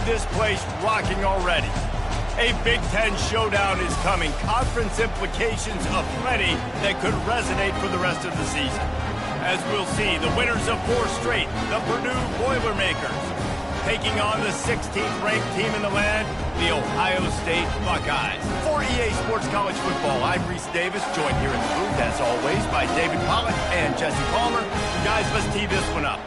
this place rocking already. A Big Ten showdown is coming. Conference implications aplenty that could resonate for the rest of the season. As we'll see, the winners of 4 straight, the Purdue Boilermakers, taking on the 16th ranked team in the land, the Ohio State Buckeyes. For EA Sports College Football, I'm Reese Davis, joined here in the booth, as always, by David Pollock and Jesse Palmer. Guys, let's tee this one up.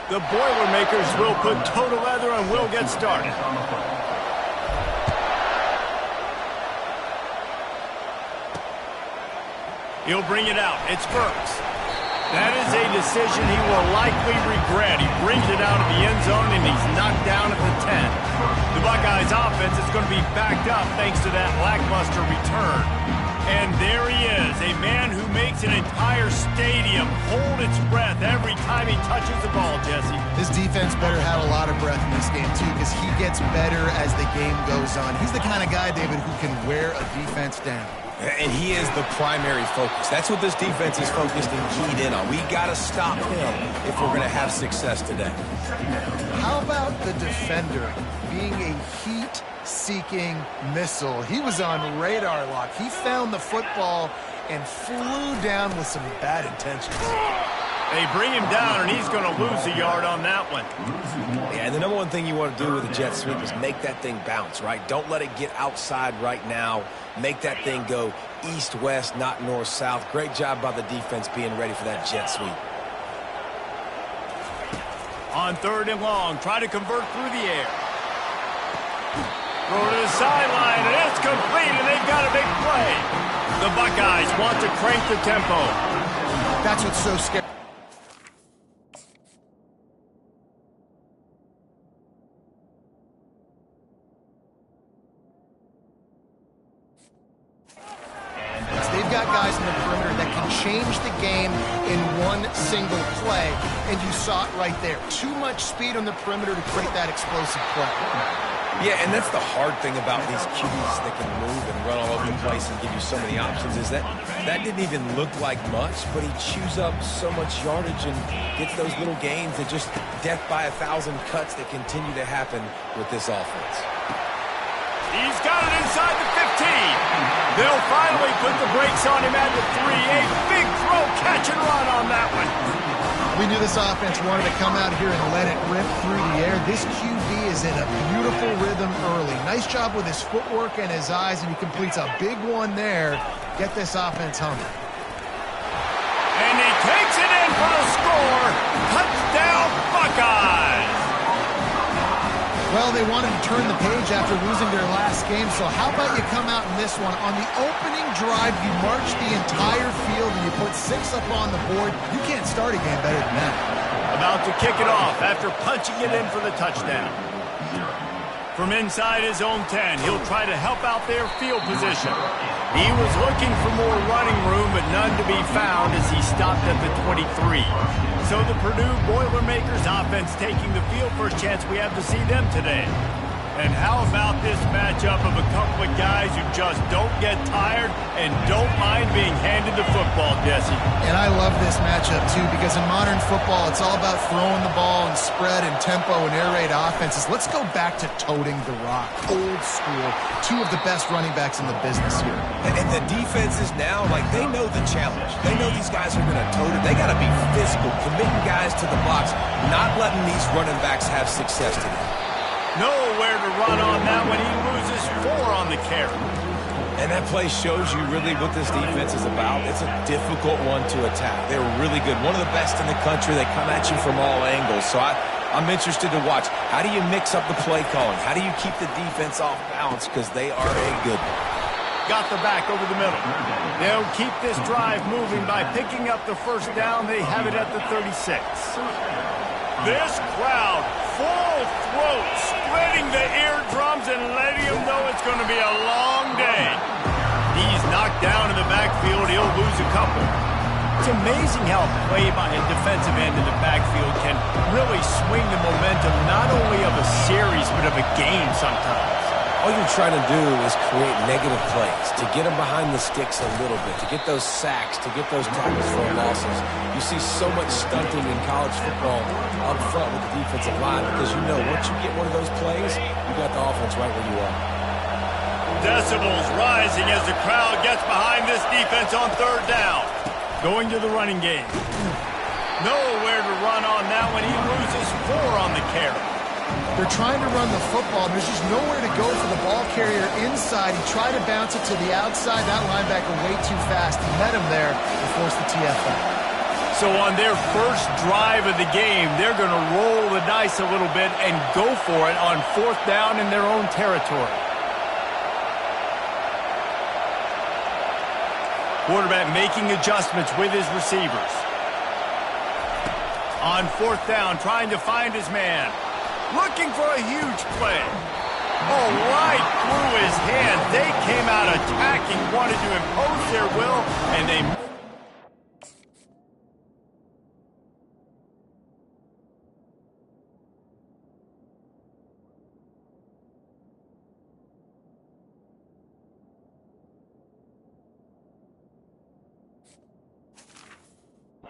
The Boilermakers will put toe to leather and will get started. He'll bring it out. It's Burks. That is a decision he will likely regret. He brings it out of the end zone, and he's knocked down at the 10. The Buckeyes' offense is going to be backed up thanks to that lackluster return. And there he is, a man who makes an entire stadium hold its breath every time he touches the ball, Jesse. This defense better have a lot of breath in this game, too, because he gets better as the game goes on. He's the kind of guy, David, who can wear a defense down. And he is the primary focus. That's what this defense is focused and keyed in on. We got to stop him if we're going to have success today. How about the defender being a heat-seeking missile? He was on radar lock. He found the football and flew down with some bad intentions. They bring him down, and he's going to lose a yard on that one. Yeah, and the number one thing you want to do with a jet sweep is make that thing bounce, right? Don't let it get outside right now. Make that thing go east-west, not north-south. Great job by the defense being ready for that jet sweep. On 3rd and long, try to convert through the air. Throw to the sideline, and it's complete, and they've got a big play. The Buckeyes want to crank the tempo. That's what's so scary. They've got guys in the perimeter that can change the game in one single play, and you saw it right there. Too much speed on the perimeter to create that explosive play. Yeah, and that's the hard thing about these QBs that can move and run all over the place and give you so many options is that didn't even look like much, but he chews up so much yardage and gets those little gains that just death by 1,000 cuts that continue to happen with this offense. He's got it inside the 15. They'll finally put the brakes on him at the 3. A big throw, catch and run on that one. We knew this offense wanted to come out here and let it rip through the air. This QB is in a beautiful rhythm early. Nice job with his footwork and his eyes, and he completes a big one there. Get this offense humming. And he takes it in for the score. Touchdown, Buckeyes. Well, they wanted to turn the page after losing their last game, so how about you come out in this one? On the opening drive, you march the entire field and you put 6 up on the board. You can't start a game better than that. About to kick it off after punching it in for the touchdown. From inside his own 10, he'll try to help out their field position. He was looking for more running room, but none to be found as he stopped at the 23. So the Purdue Boilermakers offense taking the field. First chance we have to see them today. And how about this matchup of a couple of guys who just don't get tired and don't mind being handed the football, Jesse? And I love this matchup, too, because in modern football, it's all about throwing the ball and spread and tempo and air raid offenses. Let's go back to toting the rock. Old school. 2 of the best running backs in the business here. And the defenses now, like, they know the challenge. They know these guys are going to tote it. They got to be physical, committing guys to the box, not letting these running backs have success today. Nowhere to run on that one. He loses 4 on the carry. And that play shows you really what this defense is about. It's a difficult one to attack. They're really good. One of the best in the country. They come at you from all angles. So I'm interested to watch. How do you mix up the play calling? How do you keep the defense off balance? Because they are a good one. Got the back over the middle. They'll keep this drive moving by picking up the first down. They have it at the 36. This crowd, full throat, splitting the eardrums and letting them know it's going to be a long day. He's knocked down in the backfield. He'll lose a couple. amazing how play by a defensive end in the backfield can really swing the momentum not only of a series but of a game sometimes. All you're trying to do is create negative plays, to get them behind the sticks a little bit, to get those sacks, to get those tackles for losses. You see so much stunting in college football up front with the defensive line because you know once you get one of those plays, you got the offense right where you are. Decibels rising as the crowd gets behind this defense on third down. Going to the running game. Nowhere to run on that one. He loses 4 on the carry. They're trying to run the football. There's just nowhere to go for the ball carrier inside. He tried to bounce it to the outside. That linebacker way too fast. He met him there and forced the TFL. So on their first drive of the game, they're going to roll the dice a little bit and go for it on 4th down in their own territory. Quarterback making adjustments with his receivers. On 4th down, trying to find his man. Looking for a huge play. Oh, right through his hand. They came out attacking, wanted to impose their will, and they...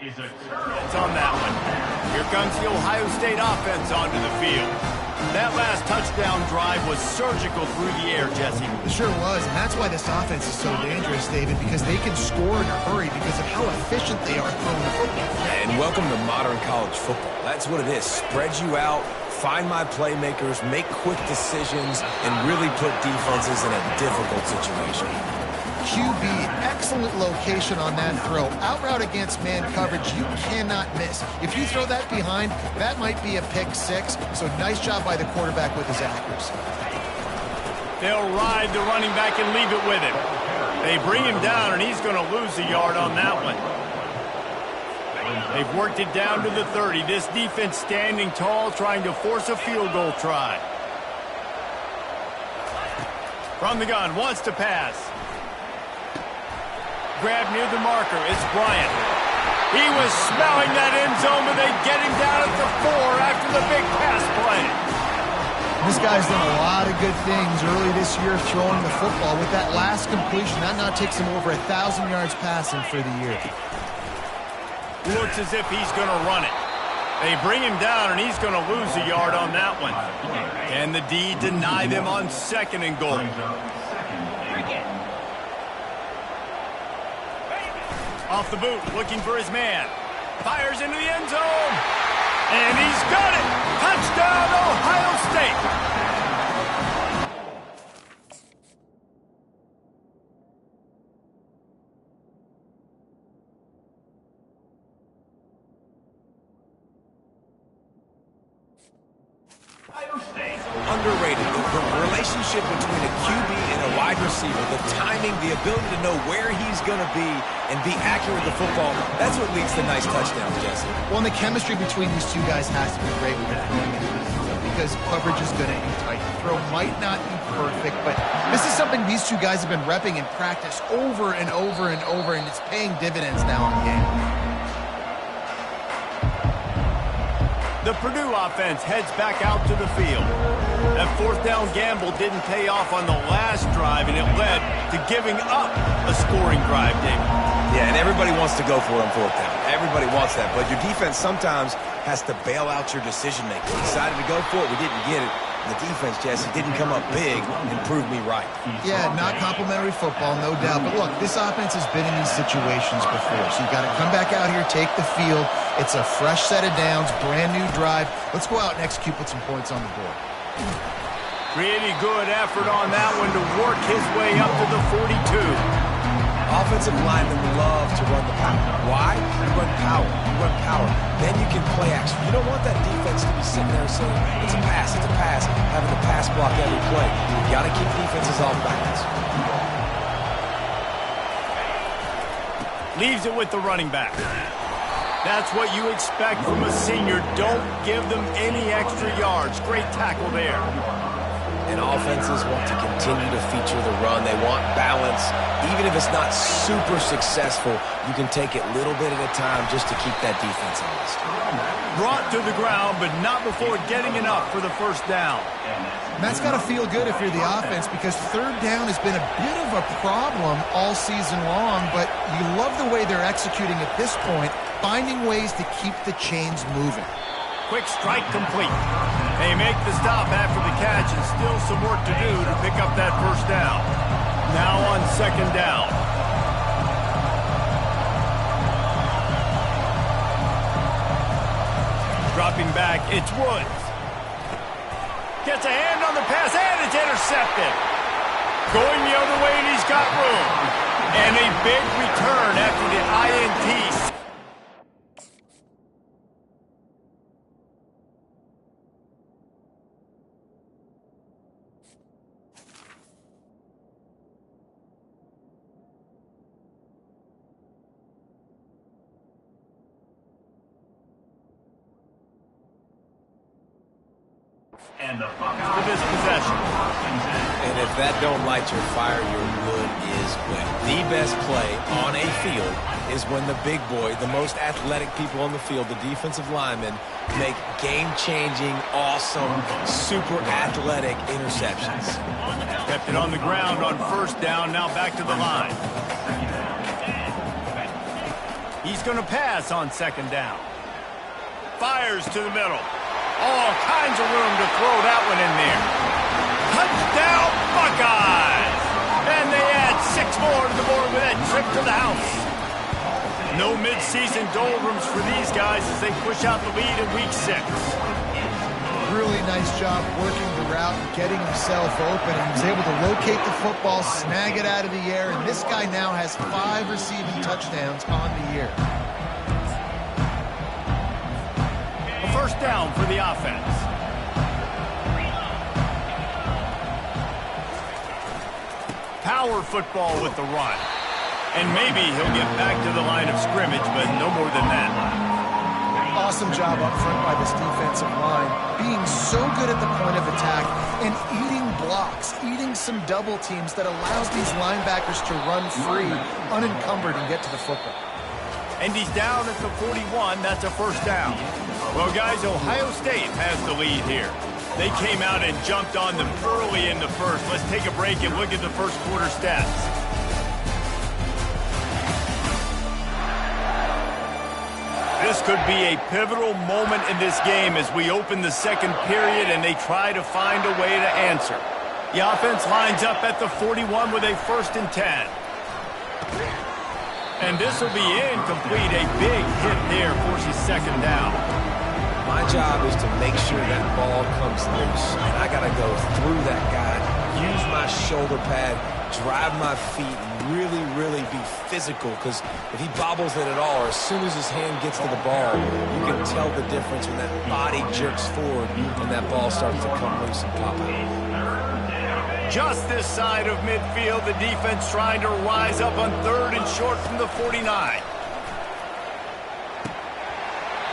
It's on that one. Here comes the Ohio State offense onto the field. That last touchdown drive was surgical through the air, Jesse. It sure was, and that's why this offense is so dangerous, David, because they can score in a hurry because of how efficient they are throwing the football. And welcome to modern college football. That's what it is. Spread you out, find my playmakers, make quick decisions, and really put defenses in a difficult situation. QB, excellent location on that throw. Out route against man coverage, you cannot miss. If you throw that behind, that might be a pick 6. So nice job by the quarterback with his accuracy. They'll ride the running back and leave it with him. They bring him down, and he's going to lose a yard on that one. They've worked it down to the 30. This defense standing tall, trying to force a field goal try. From the gun, wants to pass. Grab near the marker. It's Bryant. He was smelling that end zone, but they get him down at the 4 after the big pass play. This guy's done a lot of good things early this year throwing the football. With that last completion, that now takes him over 1,000 yards passing for the year. Looks as if he's going to run it. They bring him down, and he's going to lose a yard on that one. And the D deny them on 2nd and goal. Off the boot, looking for his man. Fires into the end zone. And he's got it. Touchdown, Ohio State. Underrated. The relationship between a QB and a wide receiver, the timing, the ability to know where he's going to be and be accurate with the football, that's what leads to nice touchdowns, Jesse. Well, and the chemistry between these two guys has to be great when they're throwing it because coverage is going to be tight. The throw might not be perfect, but this is something these two guys have been repping in practice over and over and over, and it's paying dividends now in the game. The Purdue offense heads back out to the field. That 4th down gamble didn't pay off on the last drive, and it led to giving up a scoring drive, David. Yeah, and everybody wants to go for it on 4th down. Everybody wants that, but your defense sometimes has to bail out your decision-making. We decided to go for it. We didn't get it. The defense, Jesse, didn't come up big and prove me right. Yeah, not complimentary football, no doubt. But look, this offense has been in these situations before. So you got to come back out here, take the field. It's a fresh set of downs, brand new drive. Let's go out and execute, put some points on the board. Pretty good effort on that one to work his way up to the 42. Offensive linemen love to run the power. Why? You run power. You run power. Then you can play action. You don't want that defense to be sitting there saying, it's a pass, having to pass block every play. You got to keep defenses off balance. Leaves it with the running back. That's what you expect from a senior. Don't give them any extra yards. Great tackle there. And offenses want to continue to feature the run. They want balance. Even if it's not super successful, you can take it little bit at a time just to keep that defense honest. Brought to the ground, but not before getting enough for the first down. And that's got to feel good if you're the offense, because third down has been a bit of a problem all season long, but you love the way they're executing at this point, finding ways to keep the chains moving. Quick strike complete. They make the stop after the catch, and still some work to do to pick up that first down. Now on second down. Dropping back, it's Woods. Gets a hand on the pass, and it's intercepted. Going the other way, and he's got room. And a big return after the INT. And the for this possession. And if that don't light your fire, your wood is wet. The best play on a field is when the big boy, the most athletic people on the field, the defensive linemen, make game-changing, awesome, super athletic interceptions. Kept it on the ground on first down, now back to the line. He's going to pass on second down. Fires to the middle. All kinds of room to throw that one in there. Touchdown, Buckeyes! And they add 6 more to the board with that trip to the house. No midseason doldrums for these guys as they push out the lead in week 6. Really nice job working the route and getting himself open. And he was able to locate the football, snag it out of the air, and this guy now has 5 receiving touchdowns on the year. First down for the offense. Power football with the run. And maybe he'll get back to the line of scrimmage, but no more than that. Awesome job up front by this defensive line, being so good at the point of attack and eating blocks, eating some double teams that allows these linebackers to run free, unencumbered, and get to the football. And he's down at the 41. That's a first down. Well, guys, Ohio State has the lead here. They came out and jumped on them early in the first. Let's take a break and look at the first quarter stats. This could be a pivotal moment in this game as we open the second period and they try to find a way to answer. The offense lines up at the 41 with a 1st and 10. And this will be incomplete. A big hit there forces second down. My job is to make sure that ball comes loose. And I got to go through that guy, use my shoulder pad, drive my feet, and really, really be physical. Because if he bobbles it at all, or as soon as his hand gets to the ball, you can tell the difference when that body jerks forward and that ball starts to come loose and pop out. Just this side of midfield, the defense trying to rise up on 3rd and short from the 49.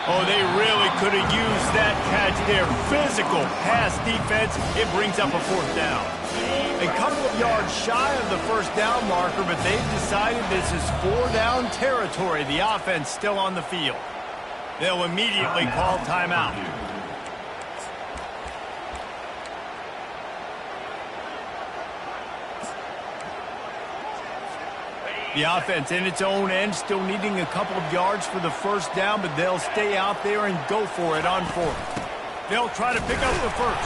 Oh, they really could have used that catch there. Physical pass defense. It brings up a 4th down. A couple of yards shy of the first down marker, but they've decided this is 4-down territory. The offense still on the field. They'll immediately call timeout. The offense in its own end, still needing a couple of yards for the first down, but they'll stay out there and go for it on 4th. They'll try to pick up the first.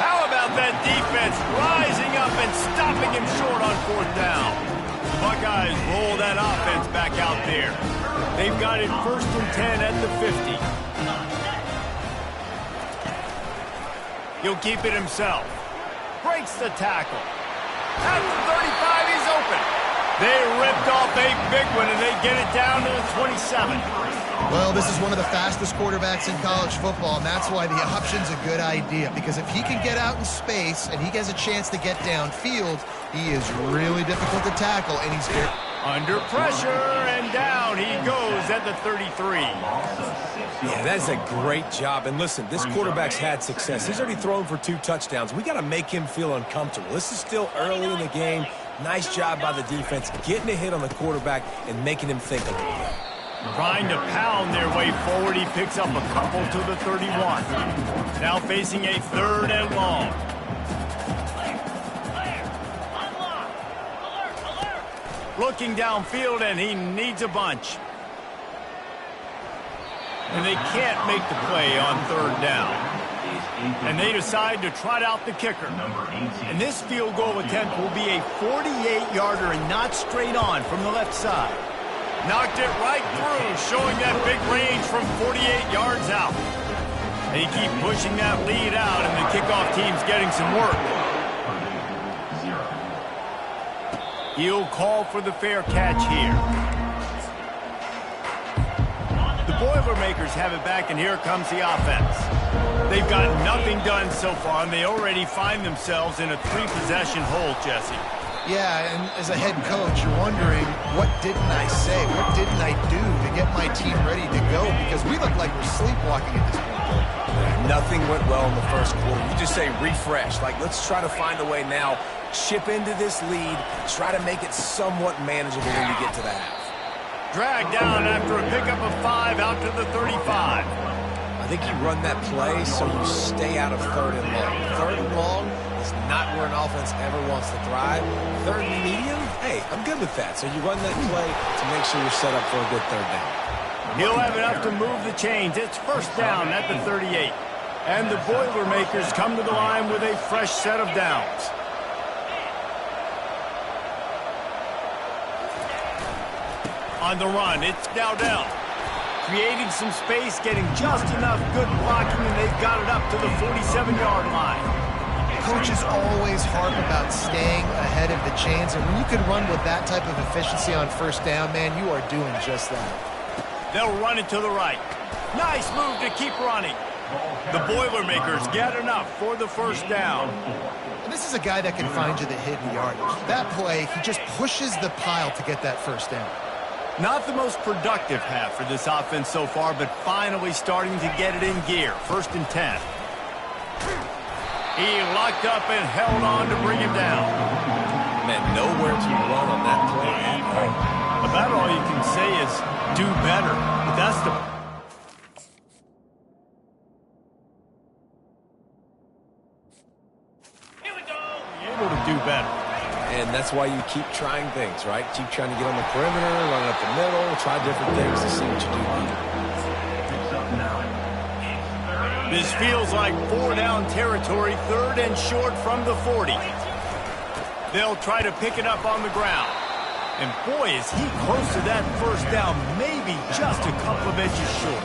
How about that defense rising up and stopping him short on 4th down? The Buckeyes roll that offense back out there. They've got it 1st and 10 at the 50. He'll keep it himself. Breaks the tackle. At the 35, he's open. They ripped off a big one, and they get it down to the 27. Well, this is one of the fastest quarterbacks in college football, and that's why the option's a good idea. Because if he can get out in space and he has a chance to get downfield, he is really difficult to tackle, and he's Under pressure, and down he goes at the 33. Yeah, that's a great job. And listen, this quarterback's had success. He's already thrown for 2 touchdowns. We got to make him feel uncomfortable. This is still early in the game. Nice job by the defense, getting a hit on the quarterback and making him think a little bit. Trying to pound their way forward, he picks up a couple to the 31. Now facing a 3rd and long. Looking downfield, and he needs a bunch. And they can't make the play on 3rd down. And they decide to trot out the kicker. And this field goal attempt will be a 48-yarder and not straight on from the left side. Knocked it right through, showing that big range from 48 yards out. They keep pushing that lead out, and the kickoff team's getting some work. He'll call for the fair catch here. The Boilermakers have it back, and here comes the offense. They've got nothing done so far, and they already find themselves in a 3-possession hole, Jesse. Yeah, and as a head coach, you're wondering, what didn't I say? What didn't I do to get my team ready to go? Because we look like we're sleepwalking at this point. Nothing went well in the first quarter. You just say refresh. Like, let's try to find a way now. Chip into this lead. Try to make it somewhat manageable when we get to the half. Dragged down after a pickup of 5 out to the 35. I think you run that play so you stay out of 3rd and long. 3rd and long is not where an offense ever wants to thrive. 3rd and medium, hey, I'm good with that. So you run that play to make sure you're set up for a good 3rd down. He'll have enough to move the chains. It's 1st down at the 38. And the Boilermakers come to the line with a fresh set of downs. On the run, it's Dowdell. Creating some space, getting just enough good blocking, and they've got it up to the 47-yard line. Coaches always harp about staying ahead of the chains, and when you can run with that type of efficiency on 1st down, man, you are doing just that. They'll run it to the right. Nice move to keep running. The Boilermakers get enough for the 1st down. And this is a guy that can find you the hidden yardage. That play, he just pushes the pile to get that 1st down. Not the most productive half for this offense so far, but finally starting to get it in gear. 1st and 10. He locked up and held on to bring him down. Man, nowhere to run on that play at all. About all you can say is do better. But that's the... Here we go. Able to do better. And that's why you keep trying things, right? Keep trying to get on the perimeter, run up the middle, try different things to see what you do. This feels like 4-down territory, 3rd and short from the 40. They'll try to pick it up on the ground. And boy, is he close to that 1st down, maybe just a couple of inches short.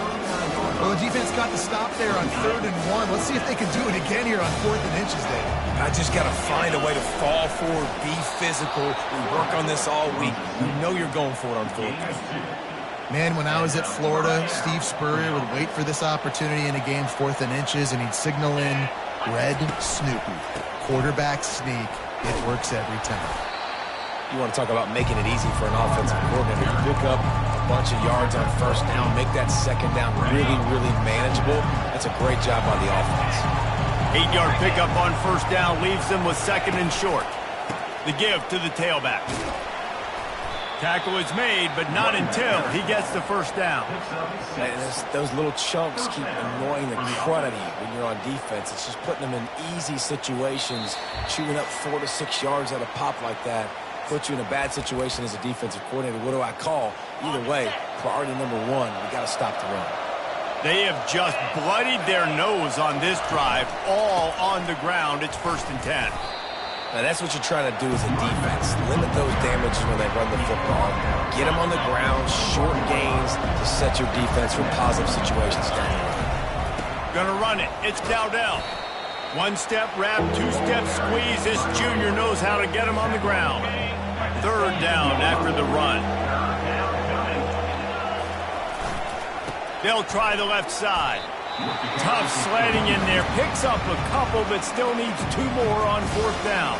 Well, the defense got the stop there on 3rd and 1. Let's see if they can do it again here on 4th and inches, Dave. I just got to find a way to fall forward, be physical. We work on this all week. You know you're going for it on 4th. Man, when I was at Florida, Steve Spurrier would wait for this opportunity in a game 4th and inches, and he'd signal in red Snoopy. Quarterback sneak. It works every time. You want to talk about making it easy for an offensive coordinator. You pick up a bunch of yards on 1st down, make that 2nd down really, really manageable. That's a great job by the offense. 8-yard pickup on 1st down leaves them with 2nd and short. The give to the tailback. Tackle is made, but not until he gets the 1st down. And those little chunks keep annoying the crud out of you when you're on defense. It's just putting them in easy situations, chewing up 4 to 6 yards at a pop like that. Put you in a bad situation as a defensive coordinator. What do I call? Either way, priority number 1, we got to stop the run. They have just bloodied their nose on this drive, all on the ground. It's 1st and 10. Now, that's what you're trying to do as a defense. Limit those damages when they run the football. Get them on the ground, short gains to set your defense for positive situations down the road. Gonna run it. It's Dowdell. 1-step wrap, 2-step squeeze. This junior knows how to get him on the ground. 3rd down after the run. They'll try the left side. Tough sledding in there. Picks up a couple, but still needs 2 more on 4th down.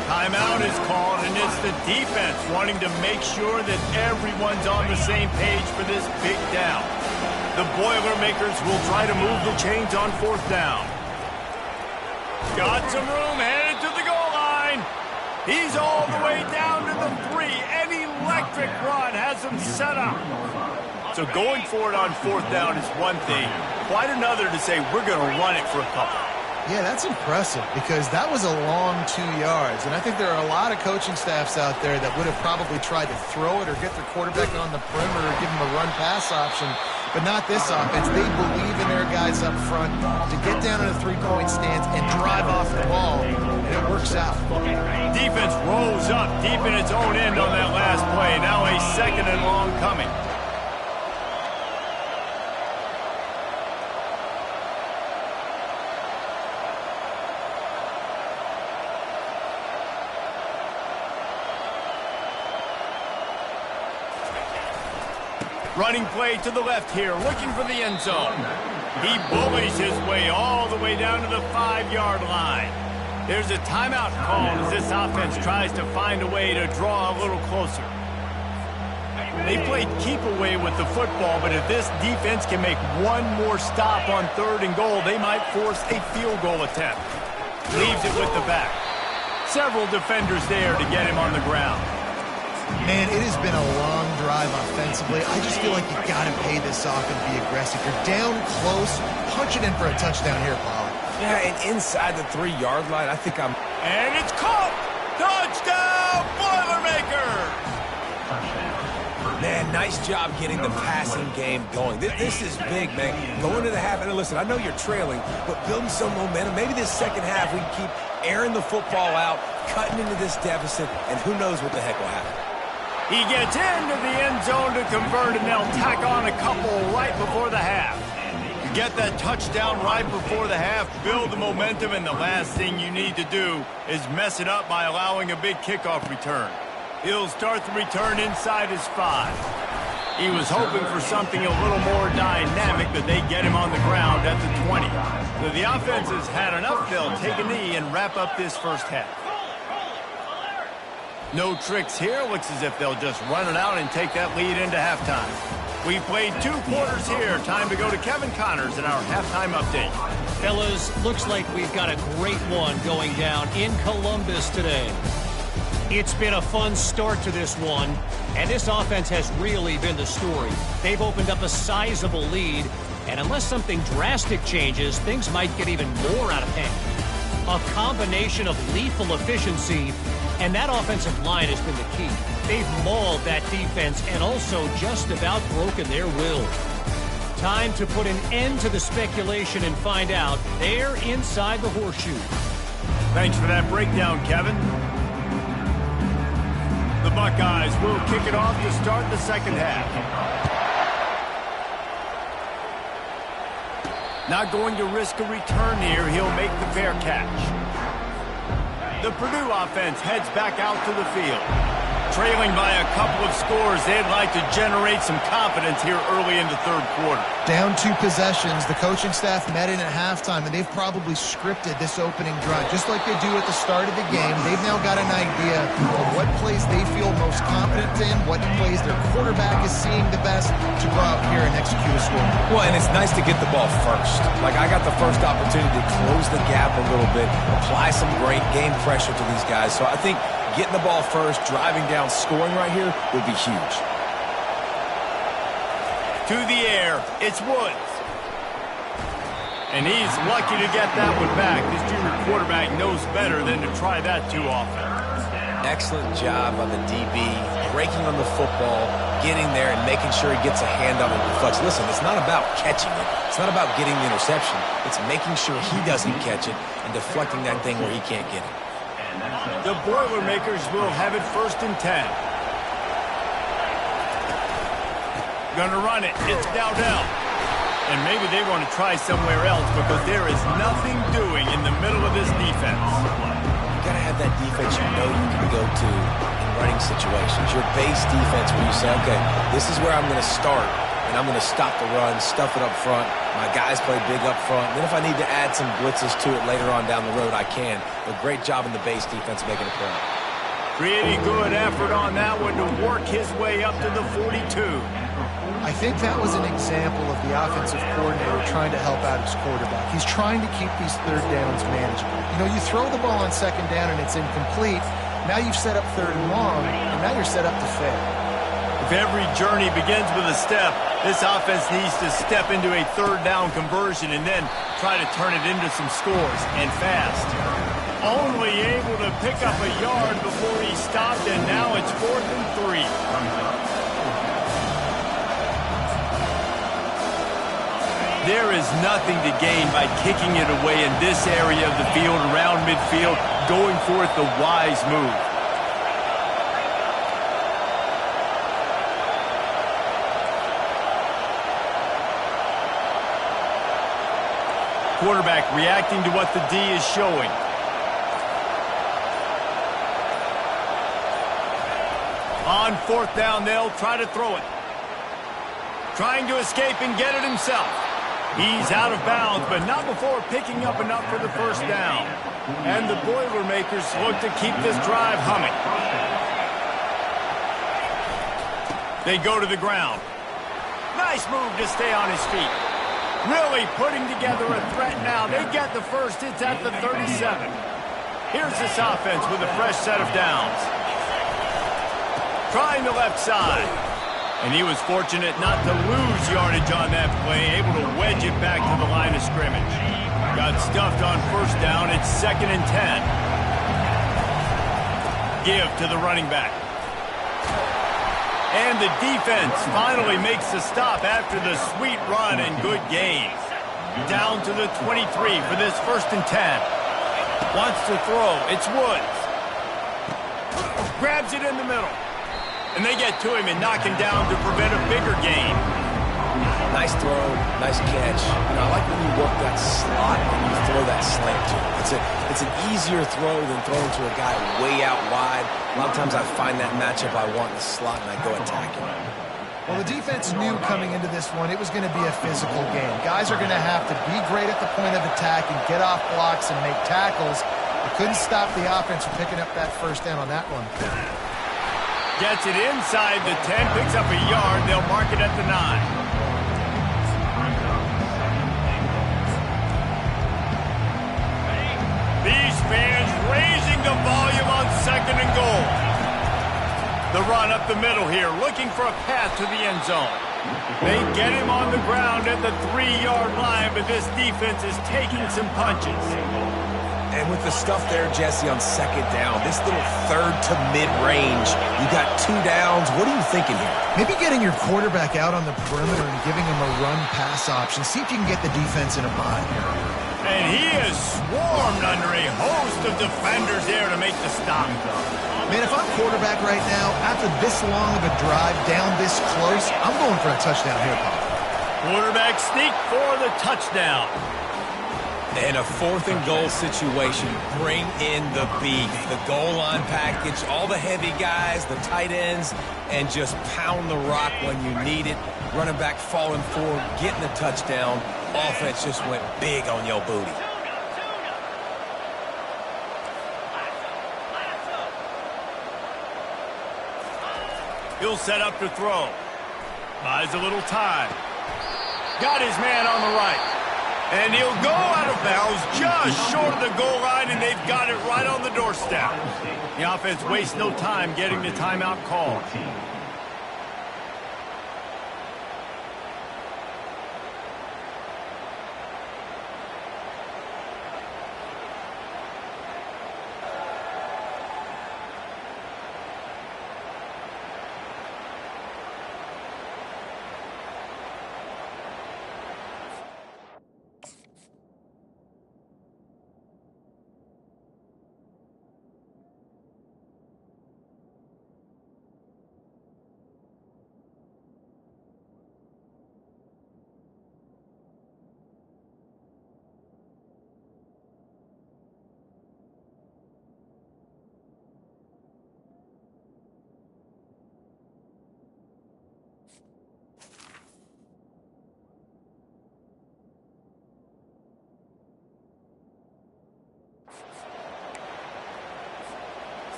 Timeout is called, and it's the defense wanting to make sure that everyone's on the same page for this big down. The Boilermakers will try to move the chains on 4th down. Got some room, headed to the goal line. He's all the way down to the 3. An electric run has him set up. So going for it on 4th down is one thing. Quite another to say we're going to run it for a couple. Yeah, that's impressive because that was a long 2 yards. And I think there are a lot of coaching staffs out there that would have probably tried to throw it or get their quarterback on the perimeter or give him a run-pass option. But not this offense. They believe in their guys up front to get down in a 3-point stance and drive off the ball, and it works out. Defense rolls up deep in its own end on that last play. Now a 2nd and long coming. Running play to the left here, looking for the end zone. He bullies his way all the way down to the 5-yard line. There's a timeout called as this offense tries to find a way to draw a little closer. They played keep away with the football, but if this defense can make one more stop on 3rd and goal, they might force a field goal attempt. Leaves it with the back. Several defenders there to get him on the ground. Man, it has been a long drive offensively. I just feel like you got to pay this off and be aggressive. You're down close. Punch it in for a touchdown here, Pollard. Yeah, and inside the 3-yard line, I think I'm... And it's caught! Touchdown, Boilermakers! Man, nice job getting the passing game going. This is big, man. Going to the half, and listen, I know you're trailing, but building some momentum. Maybe this second half we can keep airing the football out, cutting into this deficit, and who knows what the heck will happen. He gets into the end zone to convert, and they'll tack on a couple right before the half. You get that touchdown right before the half, build the momentum, and the last thing you need to do is mess it up by allowing a big kickoff return. He'll start the return inside his 5. He was hoping for something a little more dynamic, but they get him on the ground at the 20. So the offense has had enough. They'll take a knee and wrap up this first half. No tricks here. Looks as if they'll just run it out and take that lead into halftime. We played 2 quarters here. Time to go to Kevin Connors in our halftime update. Fellas, looks like we've got a great one going down in Columbus today. It's been a fun start to this one, and this offense has really been the story. They've opened up a sizable lead, and unless something drastic changes, things might get even more out of hand. A combination of lethal efficiency, and that offensive line has been the key. They've mauled that defense and also just about broken their will. Time to put an end to the speculation and find out. They're inside the horseshoe. Thanks for that breakdown, Kevin. The Buckeyes will kick it off to start the second half. Not going to risk a return here. He'll make the fair catch. The Purdue offense heads back out to the field. Trailing by a couple of scores, they'd like to generate some confidence here early in the 3rd quarter. Down 2 possessions. The coaching staff met in at halftime, and they've probably scripted this opening drive. Just like they do at the start of the game, they've now got an idea of what plays they feel most confident in, what plays their quarterback is seeing the best to go out here and execute a score. Well, and it's nice to get the ball first. Like, I got the first opportunity to close the gap a little bit, apply some great game pressure to these guys. So I think getting the ball first, driving down, scoring right here would be huge. To the air, it's Woods. And he's lucky to get that one back. This junior quarterback knows better than to try that too often. Excellent job on the DB, breaking on the football, getting there and making sure he gets a hand on it and reflects. Listen, it's not about catching it. It's not about getting the interception. It's making sure he doesn't catch it and deflecting that thing where he can't get it. The Boilermakers will have it 1st and 10. Gonna run it. It's Dowdell. And maybe they want to try somewhere else because there is nothing doing in the middle of this defense. You got to have that defense you know you can go to in running situations. Your base defense where you say, okay, this is where I'm going to start, and I'm going to stop the run, stuff it up front, My guys play big up front. Then if I need to add some blitzes to it later on down the road, I can. But great job in the base defense making a play. Pretty good effort on that one to work his way up to the 42. I think that was an example of the offensive coordinator trying to help out his quarterback. He's trying to keep these third downs manageable. You know, you throw the ball on second down and it's incomplete. Now you've set up third and long, and now you're set up to fail. If every journey begins with a step, this offense needs to step into a third down conversion and then try to turn it into some scores, and fast. Only able to pick up a yard before he stopped, and now it's 4th and 3. There is nothing to gain by kicking it away in this area of the field around midfield, going for it the wise move. Quarterback reacting to what the D is showing. On 4th down, they'll try to throw it. Trying to escape and get it himself. He's out of bounds, but not before picking up enough for the first down. And the Boilermakers look to keep this drive humming. They go to the ground. Nice move to stay on his feet. Really putting together a threat now. They get the first. It's at the 37. Here's this offense with a fresh set of downs. Trying the left side. And he was fortunate not to lose yardage on that play, able to wedge it back to the line of scrimmage. Got stuffed on first down. It's 2nd and 10. Give to the running back. And the defense finally makes the stop after the sweet run and good gain. Down to the 23 for this 1st and 10. Wants to throw. It's Woods. Grabs it in the middle. And they get to him and knock him down to prevent a bigger gain. Nice throw, nice catch. You know, I like when you work that slot and you throw that slant to him. It's an easier throw than throwing to a guy way out wide. A lot of times I find that matchup I want in the slot and I go attack him. Well, the defense knew coming into this one it was going to be a physical game. Guys are going to have to be great at the point of attack and get off blocks and make tackles. They couldn't stop the offense from picking up that first down on that one. Gets it inside the 10, picks up a yard. They'll mark it at the 9. These fans raising the volume on 2nd and goal. The run up the middle here, looking for a path to the end zone. They get him on the ground at the 3-yard line, but this defense is taking some punches. And with the stuff there, Jesse, on 2nd down, this little third to mid-range, you got 2 downs. What are you thinking here? Maybe getting your quarterback out on the perimeter and giving him a run-pass option. See if you can get the defense in a bind. And he is swarmed under a host of defenders there to make the stop. Man, if I'm quarterback right now, after this long of a drive down this close, I'm going for a touchdown here, Pop. Quarterback sneak for the touchdown. In a 4th and goal situation, bring in the beef, the goal line package, all the heavy guys, the tight ends, and just pound the rock when you need it. Running back falling forward, getting the touchdown. Offense just went big on your booty. He'll set up to throw. Buys a little time. Got his man on the right. And he'll go out of bounds just short of the goal line, and they've got it right on the doorstep. The offense wastes no time getting the timeout called.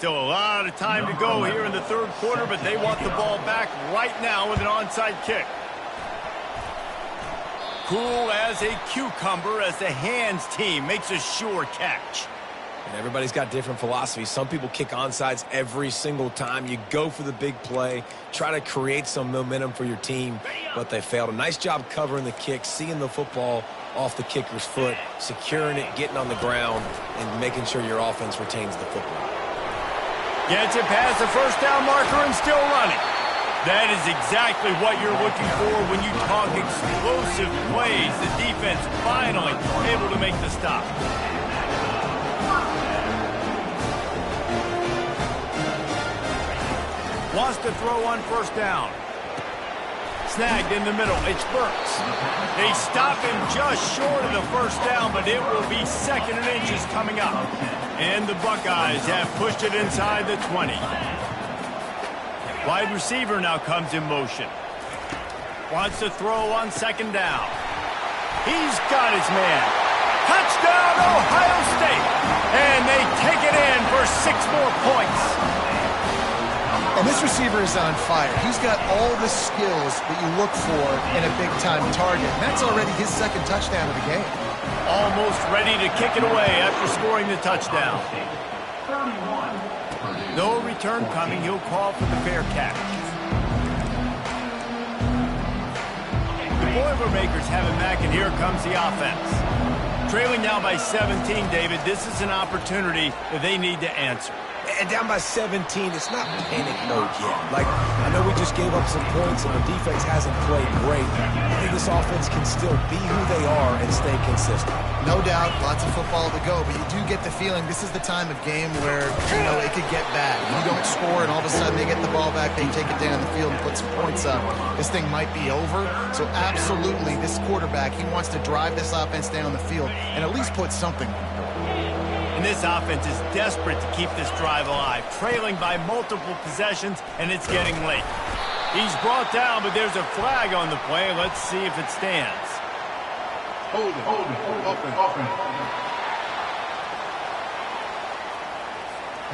Still a lot of time to go here in the third quarter, but they want the ball back right now with an onside kick. Cool as a cucumber as the hands team makes a sure catch. And everybody's got different philosophies. Some people kick onsides every single time. You go for the big play, try to create some momentum for your team, but they failed. A nice job covering the kick, seeing the football off the kicker's foot, securing it, getting on the ground, and making sure your offense retains the football. Gets it past the first down marker and still running. That is exactly what you're looking for when you talk explosive plays. The defense finally able to make the stop. Wants to throw on first down. Snagged in the middle. It's Burks. They stop him just short of the first down, but it will be 2nd and inches coming up. And the Buckeyes have pushed it inside the 20. Wide receiver now comes in motion. Wants to throw on 2nd down. He's got his man. Touchdown, Ohio State. And they take it in for 6 more points. And this receiver is on fire. He's got all the skills that you look for in a big-time target. And that's already his 2nd touchdown of the game. Almost ready to kick it away after scoring the touchdown. No return coming. He'll call for the fair catch. The Boilermakers have it back, and here comes the offense. Trailing now by 17, David. This is an opportunity that they need to answer. And down by 17, it's not panic mode yet. Like, I know we just gave up some points and the defense hasn't played great. I think this offense can still be who they are and stay consistent. No doubt, lots of football to go, but you do get the feeling this is the time of game where, you know, it could get bad. You don't score, and all of a sudden they get the ball back, they take it down the field and put some points up. This thing might be over. So absolutely, this quarterback, he wants to drive this offense down the field and at least put something on the board. And this offense is desperate to keep this drive alive, trailing by multiple possessions, and it's getting late. He's brought down, but there's a flag on the play. Let's see if it stands. Hold it.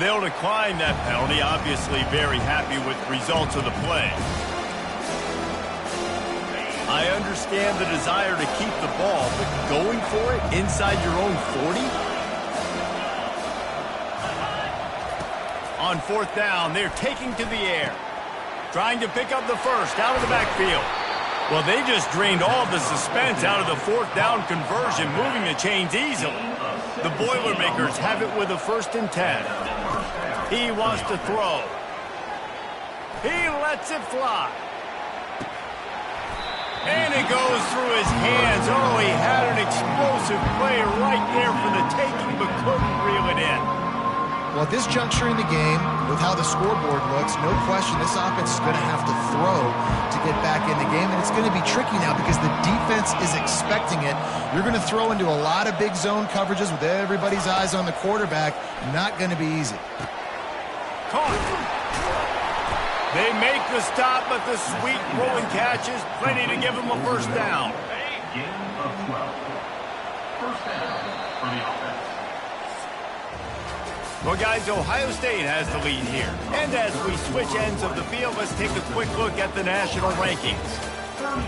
They'll decline that penalty, obviously very happy with the results of the play. I understand the desire to keep the ball, but going for it inside your own 40? On 4th down, they're taking to the air. Trying to pick up the first out of the backfield. Well, they just drained all the suspense out of the 4th down conversion, moving the chains easily. The Boilermakers have it with a 1st and 10. He wants to throw. He lets it fly. And it goes through his hands. Oh, he had an explosive play right there for the taking, but couldn't reel it in. Well, at this juncture in the game, with how the scoreboard looks, no question this offense is going to have to throw to get back in the game, and it's going to be tricky now because the defense is expecting it. You're going to throw into a lot of big zone coverages with everybody's eyes on the quarterback. Not going to be easy. Caught. They make the stop, but the sweet rolling catch is plenty to give them a 1st down. Gain of 12. 1st down for the offense. Well, guys, Ohio State has the lead here. And as we switch ends of the field, let's take a quick look at the national rankings. 31.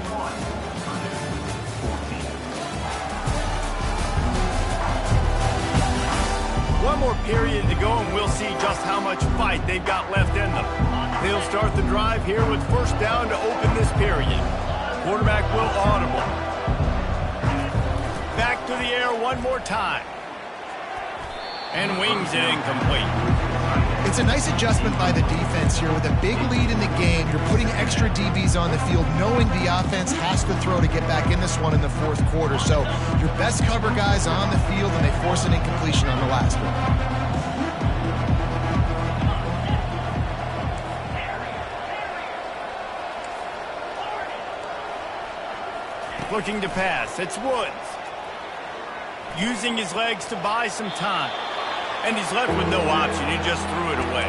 One more period to go, and we'll see just how much fight they've got left in them. They'll start the drive here with 1st down to open this period. Quarterback will audible. Back to the air one more time. And wings it incomplete. It's a nice adjustment by the defense here. With a big lead in the game, you're putting extra DBs on the field, knowing the offense has to throw to get back in this one in the 4th quarter. So your best cover guys on the field, and they force an incompletion on the last one. Looking to pass. It's Woods. Using his legs to buy some time. And he's left with no option. He just threw it away.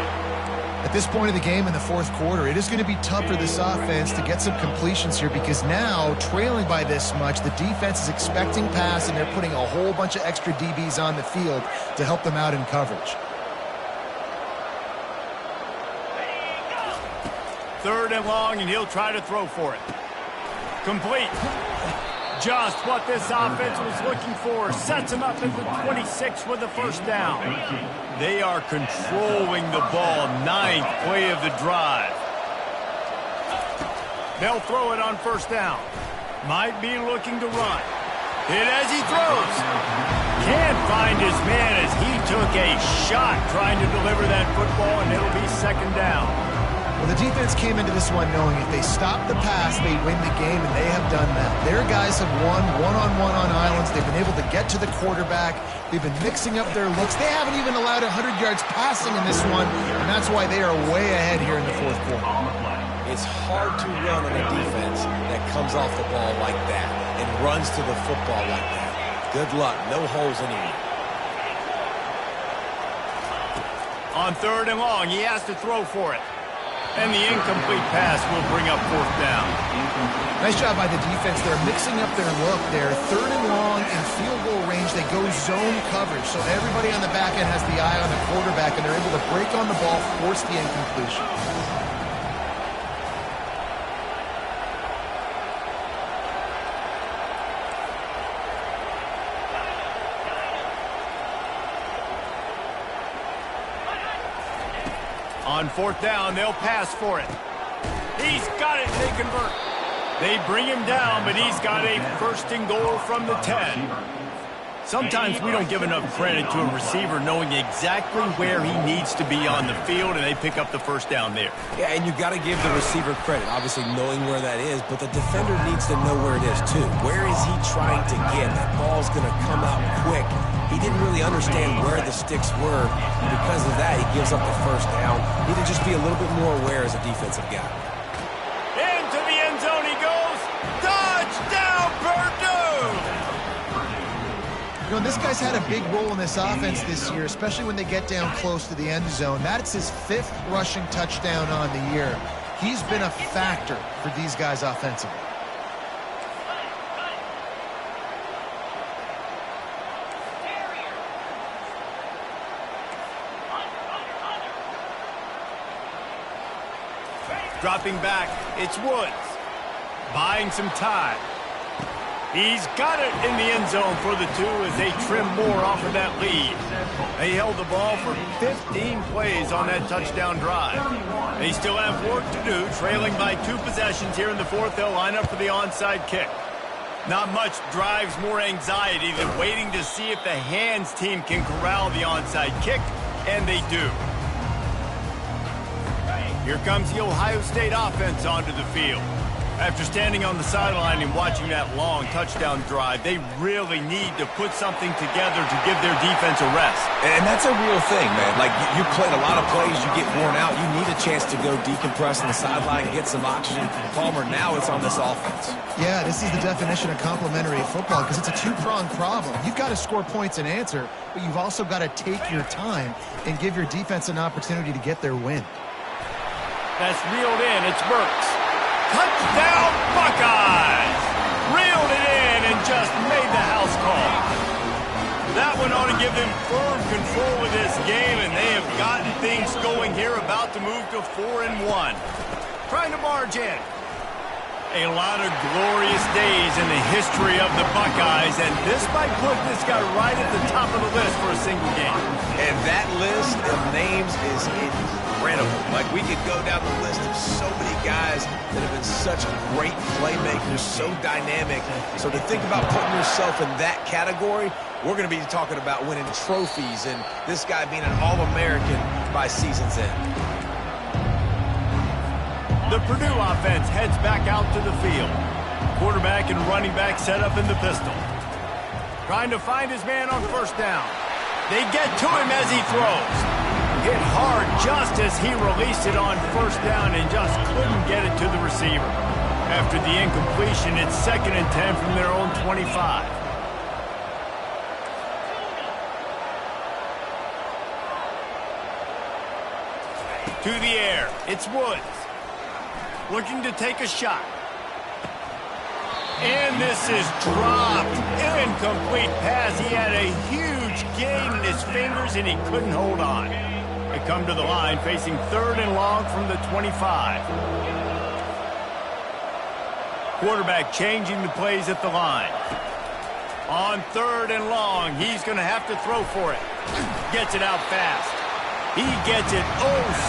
At this point of the game in the 4th quarter, it is going to be tough for this offense to get some completions here because now, trailing by this much, the defense is expecting pass, and they're putting a whole bunch of extra DBs on the field to help them out in coverage. 3rd and long, and he'll try to throw for it. Complete. Just what this offense was looking for. Sets him up at the 26 with the first down. They are controlling the ball. 9th play of the drive. They'll throw it on 1st down. Might be looking to run. Hit as he throws. Can't find his man as he took a shot trying to deliver that football, and it'll be 2nd down. Well, the defense came into this one knowing if they stop the pass, they win the game, and they have done that. Their guys have won one-on-one on islands. They've been able to get to the quarterback. They've been mixing up their looks. They haven't even allowed 100 yards passing in this one, and that's why they are way ahead here in the 4th quarter. It's hard to run on a defense that comes off the ball like that and runs to the football like that. Good luck. No holes anywhere. On 3rd and long, he has to throw for it. And the incomplete pass will bring up 4th down. Nice job by the defense. They're mixing up their look there. 3rd and long in field goal range. They go zone coverage. So everybody on the back end has the eye on the quarterback, and they're able to break on the ball, force the incompletion. On 4th down, they'll pass for it. He's got it. They convert. They bring him down, but he's got a 1st and goal from the 10. Sometimes we don't give enough credit to a receiver knowing exactly where he needs to be on the field, and they pick up the 1st down there. Yeah, and you got to give the receiver credit, obviously knowing where that is, but the defender needs to know where it is too. Where is he trying to get? That ball's going to come out quick. He didn't really understand where the sticks were. Because of that, he gives up the 1st down. Need to just be a little bit more aware as a defensive guy. Into the end zone he goes. Touchdown, Purdue! You know, this guy's had a big role in this offense this year, especially when they get down close to the end zone. That's his 5th rushing touchdown on the year. He's been a factor for these guys offensively. Dropping back, it's Woods. Buying some time. He's got it in the end zone for the 2 as they trim more off of that lead. They held the ball for 15 plays on that touchdown drive. They still have work to do, trailing by 2 possessions here in the 4th. They'll line up for the onside kick. Not much drives more anxiety than waiting to see if the hands team can corral the onside kick, and they do. Here comes the Ohio State offense onto the field. After standing on the sideline and watching that long touchdown drive, they really need to put something together to give their defense a rest. And that's a real thing, man. Like, you played a lot of plays, you get worn out. You need a chance to go decompress on the sideline, get some oxygen. Palmer, now it's on this offense. Yeah, this is the definition of complementary football because it's a 2-pronged problem. You've got to score points and answer, but you've also got to take your time and give your defense an opportunity to get their win. That's reeled in. It's Burks. Touchdown, Buckeyes! Reeled it in and just made the house call. That one ought to give them firm control of this game, and they have gotten things going here, about to move to 4-1. Trying to barge in. A lot of glorious days in the history of the Buckeyes, and this might put this guy right at the top of the list for a single game. And that list of names is incredible. Like, we could go down the list of so many guys that have been such great playmakers, so dynamic. So to think about putting yourself in that category, we're going to be talking about winning trophies and this guy being an All-American by season's end. The Purdue offense heads back out to the field. Quarterback and running back set up in the pistol. Trying to find his man on 1st down. They get to him as he throws. Hit hard just as he released it on 1st down and just couldn't get it to the receiver. After the incompletion, it's 2nd and 10 from their own 25. To the air, it's Woods. Looking to take a shot. And this is dropped. Incomplete pass. He had a huge gain in his fingers, and he couldn't hold on. They come to the line facing 3rd and long from the 25. Quarterback changing the plays at the line. On 3rd and long, he's going to have to throw for it. Gets it out fast. He gets it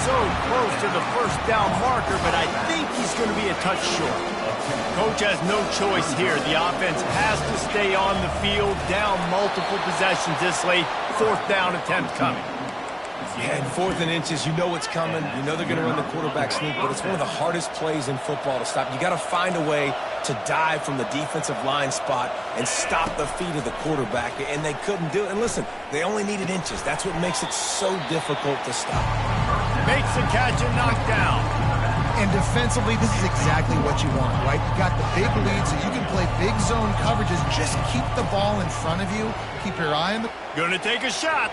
so close to the first down marker, but I think he's going to be a touch short. Coach has no choice here. The offense has to stay on the field, down multiple possessions this late. 4th down attempt coming. Yeah, and 4th and inches, you know it's coming. You know they're going to run the quarterback sneak, but it's one of the hardest plays in football to stop. You got to find a way to dive from the defensive line spot and stop the feet of the quarterback, and they couldn't do it. And listen, they only needed inches. That's what makes it so difficult to stop. Makes the catch and knocked down. And defensively, this is exactly what you want, right? You got the big lead, so you can play big zone coverages. Just keep the ball in front of you. Keep your eye on the... Gonna take a shot.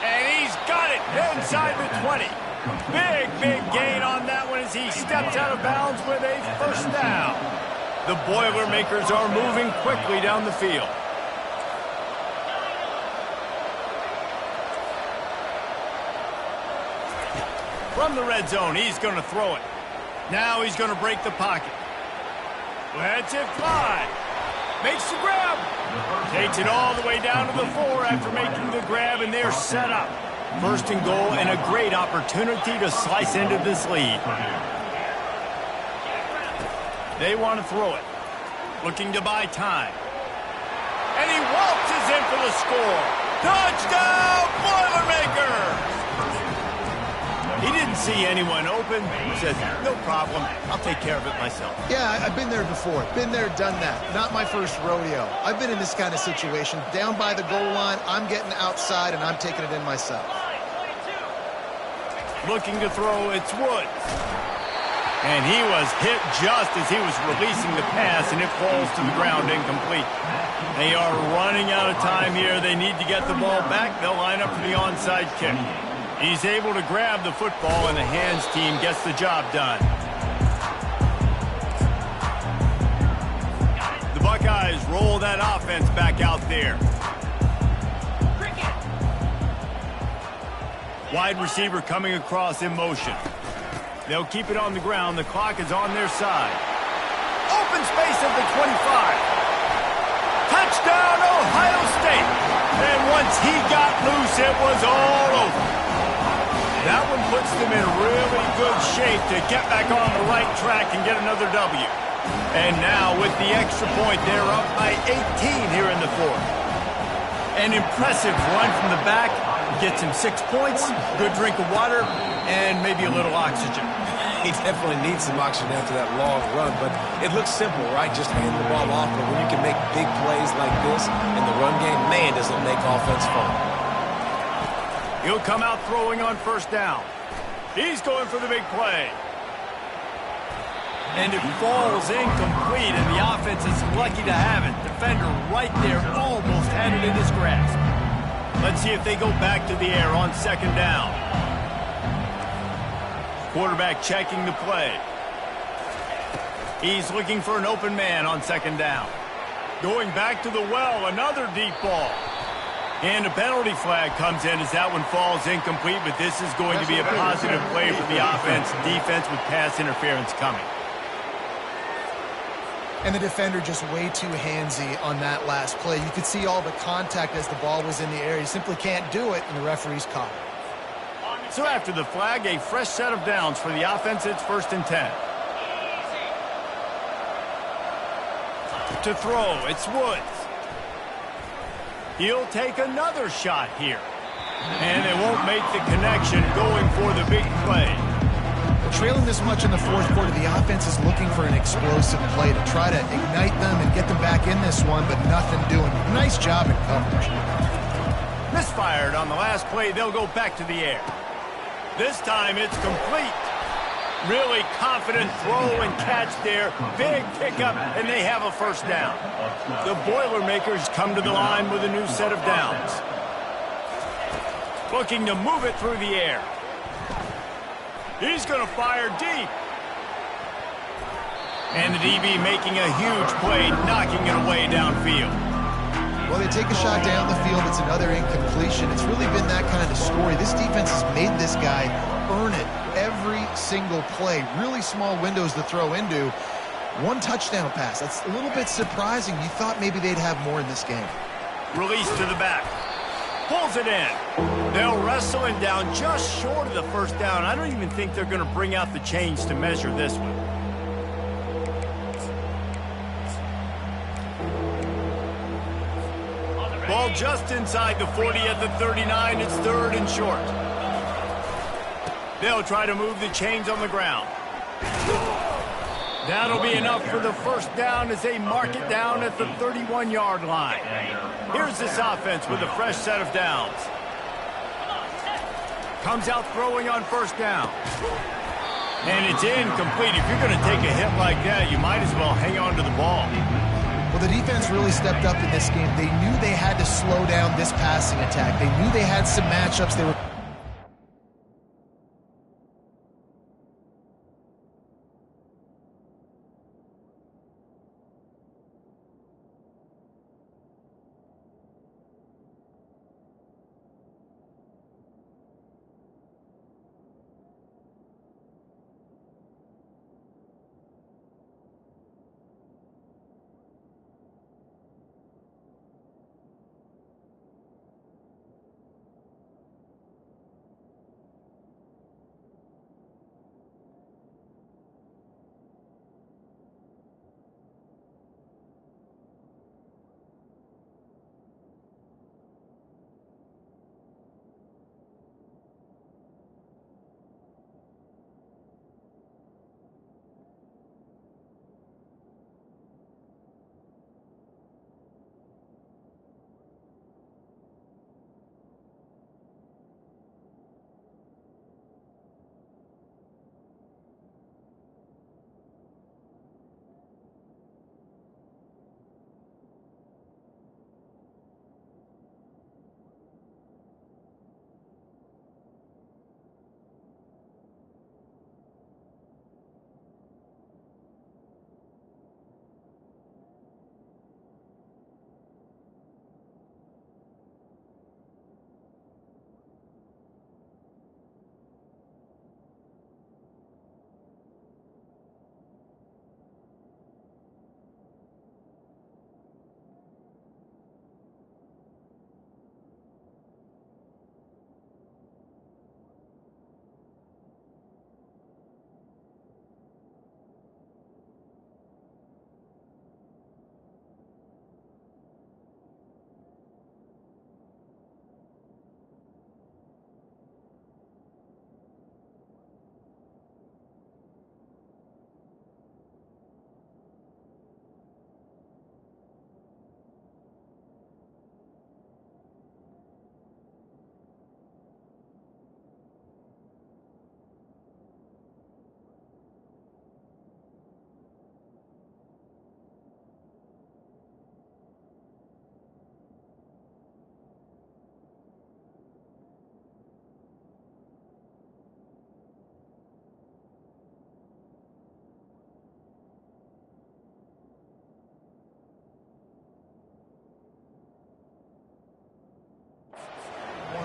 And he's got it inside the 20. Big gain on that one as he steps out of bounds with a 1st down. The Boilermakers are moving quickly down the field. From the red zone, he's going to throw it. Now he's going to break the pocket. Lets it fly. Makes the grab. Takes it all the way down to the 4 after making the grab, and they're set up. 1st and goal, and a great opportunity to slice into this lead. They want to throw it. Looking to buy time. And he waltzes in for the score. Touchdown, Boilermakers! He didn't see anyone open. He said, no problem. I'll take care of it myself. Yeah, I've been there before. Been there, done that. Not my first rodeo. I've been in this kind of situation. Down by the goal line, I'm getting outside, and I'm taking it in myself. Looking to throw, it's Woods. And he was hit just as he was releasing the pass, and it falls to the ground incomplete. They are running out of time here. They need to get the ball back. They'll line up for the onside kick. He's able to grab the football, and the hands team gets the job done. The Buckeyes roll that offense back out there. Wide receiver coming across in motion. They'll keep it on the ground. The clock is on their side. Open space at the 25. Touchdown, Ohio State. And once he got loose, it was all over. That one puts them in really good shape to get back on the right track and get another W. And now with the extra point, they're up by 18 here in the 4th. An impressive run from the back. Gets him 6 points, good drink of water, and maybe a little oxygen. He definitely needs some oxygen after that long run, but it looks simple, right? Just hand the ball off, but when you can make big plays like this in the run game, man, does it make offense fun. He'll come out throwing on 1st down. He's going for the big play. And it falls incomplete, and the offense is lucky to have it. Defender right there almost had it in his grasp. Let's see if they go back to the air on 2nd down. Quarterback checking the play. He's looking for an open man on 2nd down. Going back to the well, another deep ball. And a penalty flag comes in as that one falls incomplete, but this is going to be a positive play for the offense. Defense with pass interference coming. And the defender just way too handsy on that last play. You could see all the contact as the ball was in the air. You simply can't do it, and the referee's caught it. So after the flag, a fresh set of downs for the offense. It's 1st and 10. To throw, it's Woods. He'll take another shot here. And they won't make the connection going for the big play. Trailing this much in the 4th quarter, the offense is looking for an explosive play to try to ignite them and get them back in this one, but nothing doing. Nice job in coverage. Misfired on the last play. They'll go back to the air. This time it's complete. Really confident throw and catch there. Big pickup, and they have a 1st down. The Boilermakers come to the line with a new set of downs. Looking to move it through the air. He's going to fire deep. And the DB making a huge play, knocking it away downfield. Well, they take a shot down the field. It's another incompletion. It's really been that kind of story. This defense has made this guy earn it every single play. Really small windows to throw into. One touchdown pass. That's a little bit surprising. You thought maybe they'd have more in this game. Release to the back. Pulls it in. They'll wrestle him down just short of the first down. I don't even think they're going to bring out the chains to measure this one. Ball just inside the 40 at the 39. It's 3rd and short. They'll try to move the chains on the ground. That'll be enough for the first down as they mark it down at the 31-yard line. Here's this offense with a fresh set of downs. Comes out throwing on first down. And it's incomplete. If you're going to take a hit like that, you might as well hang on to the ball. Well, the defense really stepped up in this game. They knew they had to slow down this passing attack. They knew they had some matchups they were...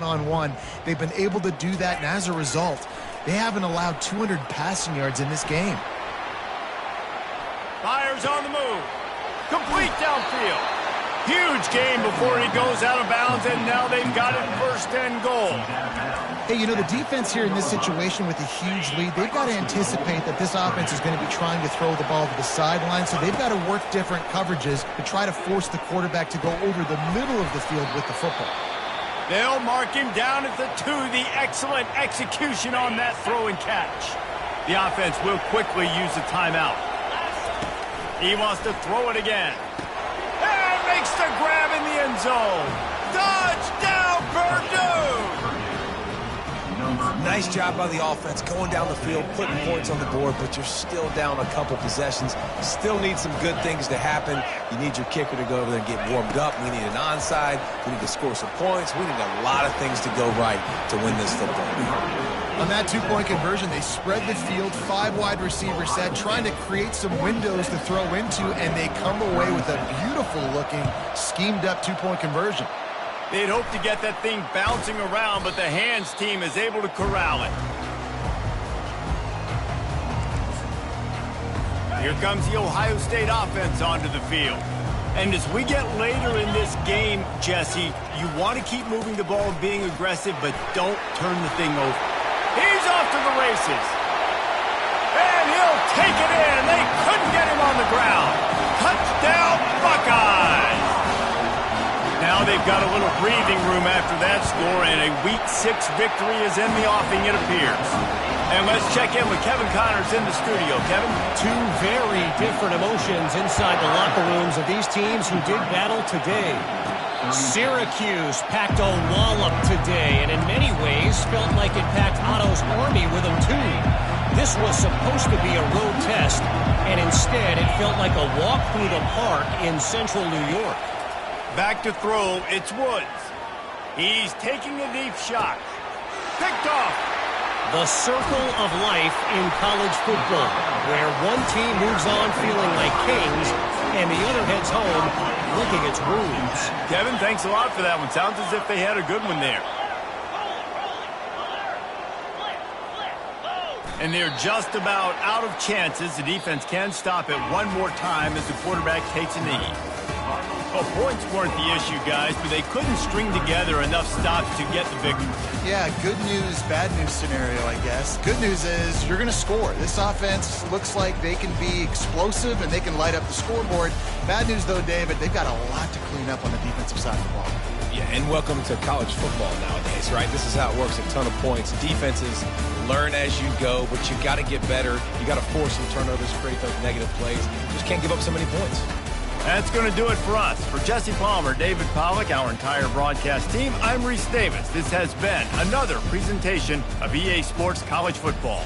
one-on-one. They've been able to do that, and as a result, they haven't allowed 200 passing yards in this game. Fires on the move. Complete downfield. Huge gain before he goes out of bounds, and now they've got it 1st and goal. Hey, you know, the defense here in this situation with a huge lead, they've got to anticipate that this offense is going to be trying to throw the ball to the sideline, so they've got to work different coverages to try to force the quarterback to go over the middle of the field with the football. They'll mark him down at the 2. The excellent execution on that throw and catch. The offense will quickly use the timeout. He wants to throw it again. And makes the grab in the end zone. Touchdown, Purdue! Nice job by the offense going down the field, putting points on the board, but you're still down a couple possessions. Still need some good things to happen. You need your kicker to go over there and get warmed up. We need an onside. We need to score some points. We need a lot of things to go right to win this football game. On that two-point conversion, they spread the field, 5 wide receiver set, trying to create some windows to throw into, and they come away with a beautiful-looking, schemed-up two-point conversion. They'd hope to get that thing bouncing around, but the hands team is able to corral it. Here comes the Ohio State offense onto the field. And as we get later in this game, Jesse, you want to keep moving the ball and being aggressive, but don't turn the thing over. He's off to the races. And he'll take it in. They couldn't get him on the ground. Touchdown, Buckeyes! Now they've got a little breathing room after that score, and a Week 6 victory is in the offing, it appears. And let's check in with Kevin Connors in the studio. Kevin? Two very different emotions inside the locker rooms of these teams who did battle today. Syracuse packed a wallop today, and in many ways felt like it packed Otto's Army with them too. This was supposed to be a road test, and instead it felt like a walk through the park in central New York. Back to throw, it's Woods. He's taking a deep shot. Picked off. The circle of life in college football, where one team moves on feeling like kings, and the other heads home licking its wounds. Kevin, thanks a lot for that one. Sounds as if they had a good one there. And they're just about out of chances. The defense can stop it one more time as the quarterback takes a knee. Well, points weren't the issue, guys, but they couldn't string together enough stops to get the victory. Yeah, good news, bad news scenario, I guess. Good news is you're going to score. This offense looks like they can be explosive and they can light up the scoreboard. Bad news, though, David, they've got a lot to clean up on the defensive side of the ball. Yeah, and welcome to college football nowadays, right? This is how it works, a ton of points. Defenses learn as you go, but you got to get better. You got to force some turnovers, create those negative plays. Just can't give up so many points. That's going to do it for us. For Jesse Palmer, David Pollack, our entire broadcast team, I'm Reese Davis. This has been another presentation of EA Sports College Football.